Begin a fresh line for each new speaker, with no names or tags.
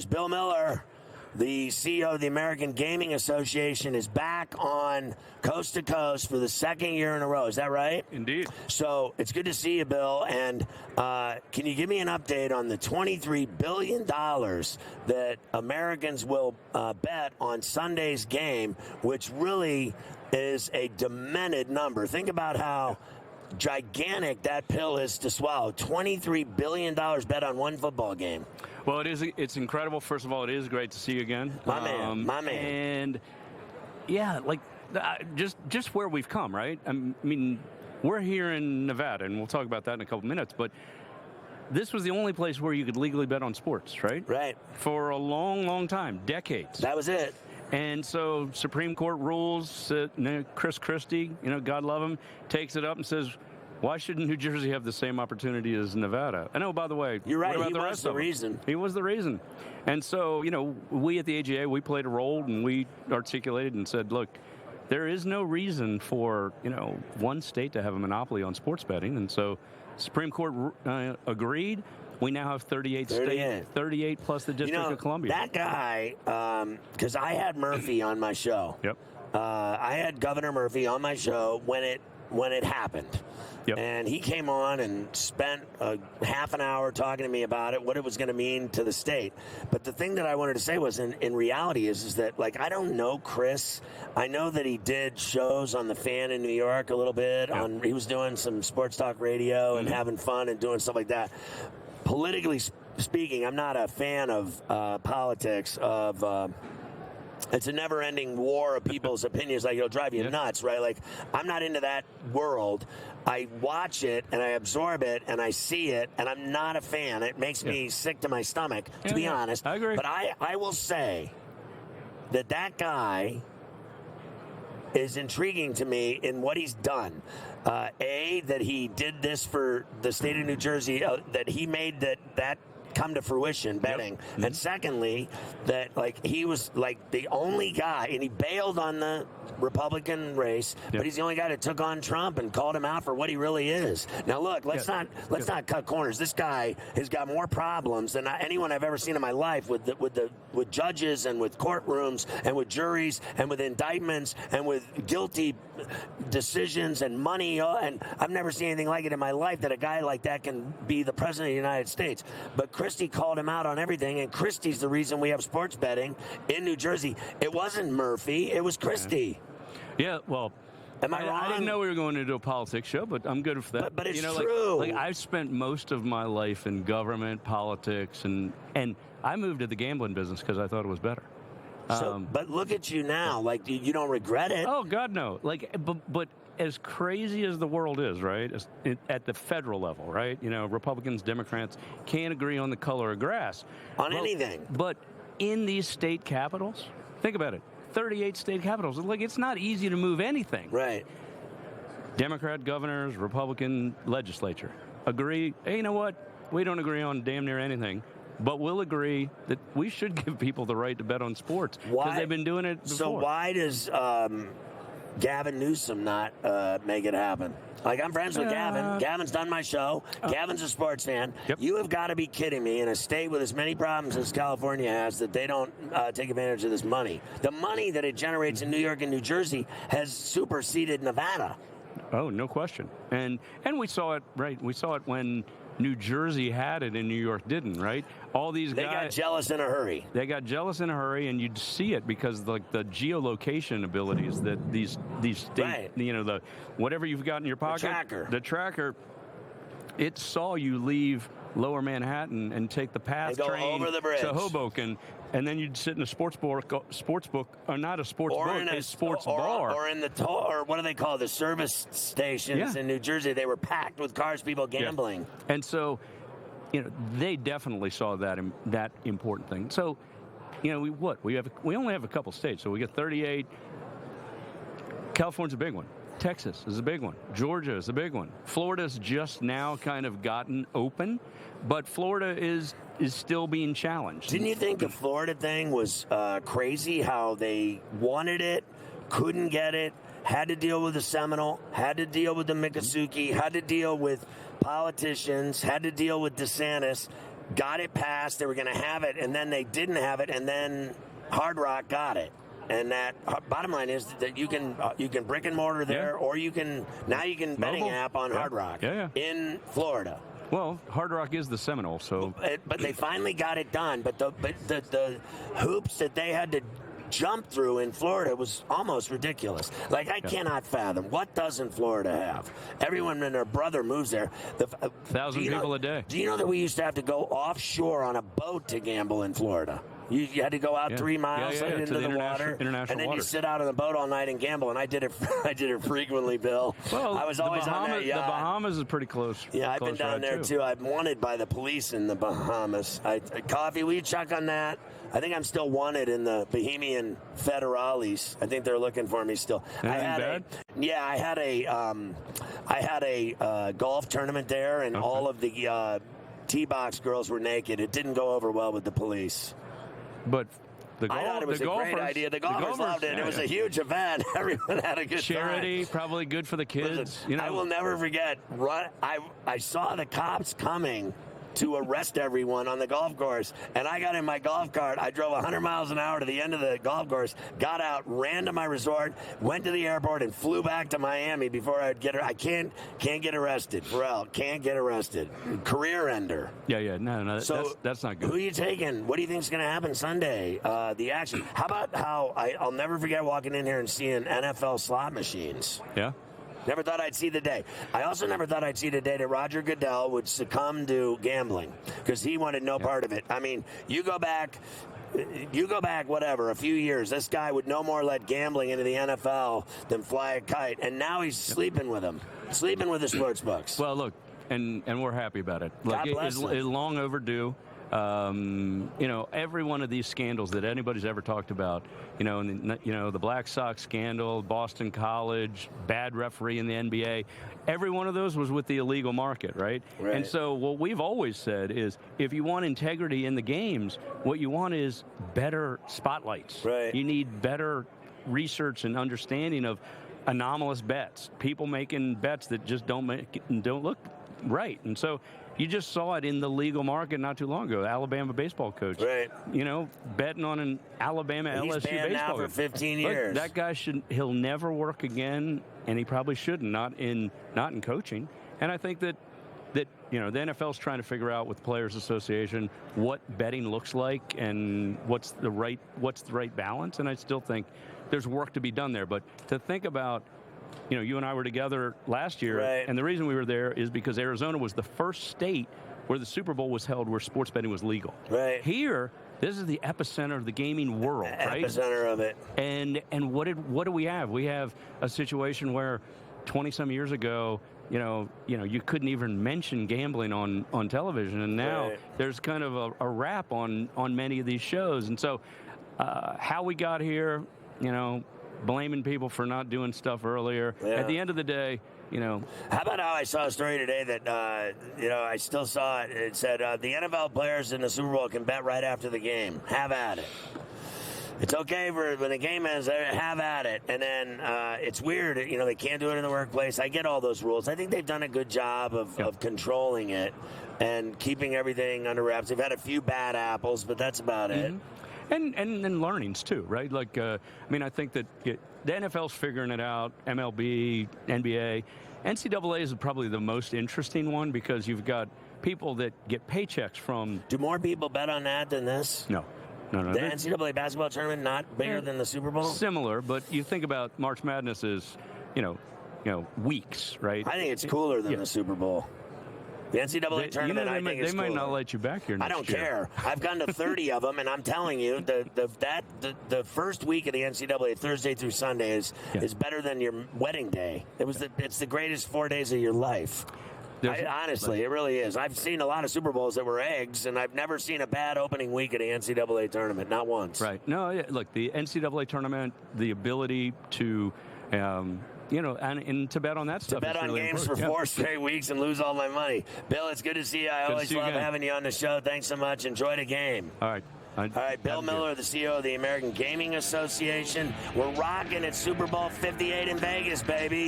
Bill Miller, the CEO of the American Gaming Association, is back on Coast to Coast for the second year in a row. Is that right?
Indeed.
So it's good to see you, Bill. And can you give me an update on the $23 billion that Americans will bet on Sunday's game, which really is a demented number? Think about how gigantic that pill is to swallow. $23 billion bet on one football game.
Well, it's incredible. First of all, it is great to see you again.
My man.
And yeah, like just where we've come, right? I mean, we're here in Nevada, and we'll talk about that in a couple minutes, but this was the only place where you could legally bet on sports, right?
Right.
For a long, long time, decades.
That was it.
And so Supreme Court rules, Chris Christie, God love him, takes it up and says, why shouldn't New Jersey have the same opportunity as Nevada? I know, by the way,
you're right.
What about
He
the
was
rest
the
of them?
reason.
He was the reason. And so, we at the AGA, we played a role, and we articulated and said, look, there is no reason for, one state to have a monopoly on sports betting. And so Supreme Court agreed. We now have 38 states, 38 plus the District of Columbia.
That guy, because I had Murphy on my show.
Yep.
I had Governor Murphy on my show when it happened.
Yep.
And he came on and spent a half an hour talking to me about it, what it was going to mean to the state. But the thing that I wanted to say was, in reality, is that, like, I don't know Chris. I know that he did shows on The Fan in New York a little bit.
Yep.
He was doing some sports talk radio and having fun and doing stuff like that. Politically speaking, I'm not a fan of politics, it's a never-ending war of people's opinions. Like, it'll drive you nuts, right? Like, I'm not into that world. I watch it, and I absorb it, and I see it, and I'm not a fan. It makes me sick to my stomach, to be honest.
I agree.
But I will say that guy is intriguing to me in what he's done. That he did this for the state of New Jersey, that he made that come to fruition, betting.
Yep.
And secondly, that, like, he was like the only guy, and he bailed on the Republican race, but he's the only guy that took on Trump and called him out for what he really is. Now, look, let's not cut corners. This guy has got more problems than anyone I've ever seen in my life with judges and with courtrooms and with juries and with indictments and with guilty decisions and money. And I've never seen anything like it in my life, that a guy like that can be the president of the United States. But Christie called him out on everything, and Christie's the reason we have sports betting in New Jersey. It wasn't Murphy, it was Christie.
Yeah, well,
am I wrong?
I didn't know we were going to do a politics show, but I'm good for that.
But it's true.
Like I've spent most of my life in government, politics, and I moved to the gambling business because I thought it was better.
But look at you now. Like, you don't regret it.
Oh, God, no. Like, but as crazy as the world is, right, at the federal level, right, Republicans, Democrats can't agree on the color of grass.
On anything.
But in these state capitals, think about it, 38 state capitals. Like, it's not easy to move anything.
Right.
Democrat governors, Republican legislature agree, hey, you know what? We don't agree on damn near anything, but we'll agree that we should give people the right to bet on sports because they've been doing it before.
So why does Gavin Newsom not make it happen? Like, I'm friends with Gavin. Gavin's done my show. Gavin's a sports fan.
Yep.
You have got to be kidding me, in a state with as many problems as California has, that they don't take advantage of this money. The money that it generates in New York and New Jersey has superseded Nevada.
Oh, no question. And we saw it, right? We saw it when New Jersey had it and New York didn't, right? All these guys. They
got jealous in a hurry.
They got jealous in a hurry, and you'd see it because the geolocation abilities that these states,
right.
The whatever you've got in your pocket, the tracker, it saw you leave Lower Manhattan and take the PATH train
over the bridge
to Hoboken, and then you'd sit in a sports book, or not a sports book, a sports bar,
or in or what do they call the service stations in New Jersey? They were packed with cars, people gambling,
and so they definitely saw that important thing. So, we only have a couple states, so we get 38. California's a big one. Texas is a big one. Georgia is a big one. Florida's just now kind of gotten open, but Florida is still being challenged.
Didn't you think the Florida thing was crazy, how they wanted it, couldn't get it, had to deal with the Seminole, had to deal with the Miccosukee, had to deal with politicians, had to deal with DeSantis, got it passed. They were going to have it, and then they didn't have it, and then Hard Rock got it. And that bottom line is that you can brick and mortar there, or you can betting app on Hard Rock in Florida.
Well, Hard Rock is the Seminole, so.
But they finally got it done. But the hoops that they had to jump through in Florida was almost ridiculous. Like, I cannot fathom, what doesn't Florida have? Everyone and their brother moves there.
1,000 people a day.
Do you know that we used to have to go offshore on a boat to gamble in Florida? You had to go out 3 miles into the water, and then you sit out on the boat all night and gamble. And I did it frequently, Bill.
Well,
I was always on that yacht.
The Bahamas is pretty close.
Yeah, I've been down there too. I'm wanted by the police in the Bahamas. Coffee, will you check on that? I think I'm still wanted in the Bahamian Federales. I think they're looking for me still. I had a golf tournament there, and all of the tee box girls were naked. It didn't go over well with the police.
But I
thought it was a great idea. The golfers loved it. It was a huge event. Everyone had a good
charity,
time.
Probably good for the kids.
Listen, I will never forget. I saw the cops coming to arrest everyone on the golf course, and I got in my golf cart. I drove 100 miles an hour to the end of the golf course, got out, ran to my resort, went to the airport, and flew back to Miami before I'd get her. I can't get arrested. Farrell can't get arrested. Career ender.
Yeah. No. So that's not good.
Who are you taking? What do you think is going to happen Sunday? The action. How about I'll never forget walking in here and seeing NFL slot machines.
Yeah.
Never thought I'd see the day. I also never thought I'd see the day that Roger Goodell would succumb to gambling because he wanted no part of it. I mean, you go back, whatever, a few years, this guy would no more let gambling into the NFL than fly a kite, and now he's sleeping with the sports books.
Well, look, and we're happy about it. Look, it's long overdue. Every one of these scandals that anybody's ever talked about, the Black Sox scandal, Boston College, bad referee in the NBA, every one of those was with the illegal market, right? And so what we've always said is if you want integrity in the games, what you want is better spotlights.
Right.
You need better research and understanding of anomalous bets, people making bets that just don't look right. And so you just saw it in the legal market not too long ago. Alabama baseball coach, betting on an Alabama LSU
He's banned
baseball
now for 15 years.
Look, that guy he'll never work again, and he probably shouldn't, not in coaching. And I think that the NFL's trying to figure out with the Players Association what betting looks like and what's the right balance. And I still think there's work to be done there. But to think about, you and I were together last year, and the reason we were there is because Arizona was the first state where the Super Bowl was held where sports betting was legal.
Right.
Here, this is the epicenter of the gaming world, right?
Epicenter of it.
And what do we have? We have a situation where 20-some years ago, you couldn't even mention gambling on television, and now there's kind of a wrap on many of these shows. And so how we got here, blaming people for not doing stuff earlier. At the end of the day, How
about how I saw a story today that, I still saw it. It said the NFL players in the Super Bowl can bet right after the game. Have at it. It's okay when the game ends, have at it. And then it's weird, they can't do it in the workplace. I get all those rules. I think they've done a good job of controlling it and keeping everything under wraps. They've had a few bad apples, but that's about it.
And learnings, too, right? Like, I think that the NFL's figuring it out, MLB, NBA. NCAA is probably the most interesting one because you've got people that get paychecks from...
Do more people bet on that than this?
No. The
NCAA basketball tournament not bigger than the Super Bowl?
Similar, but you think about March Madness is, weeks, right?
I think it's cooler than the Super Bowl. The NCAA tournament, I think, is
They might
cooler.
not let you back here next year.
I don't care. I've gone to 30 of them, and I'm telling you, the first week of the NCAA, Thursday through Sunday, is better than your wedding day. It's the greatest 4 days of your life. Honestly, it really is. I've seen a lot of Super Bowls that were eggs, and I've never seen a bad opening week of the NCAA tournament, not once.
Right. No, look, the NCAA tournament, the ability to... and to bet on that stuff.
To bet on
really
games
important.
for 4 straight weeks and lose all my money. Bill, it's good to see you. I always love
again.
having you on the show. Thanks so much. Enjoy the game.
All right.
All right, Bill Miller, the CEO of the American Gaming Association. We're rocking at Super Bowl 58 in Vegas, baby.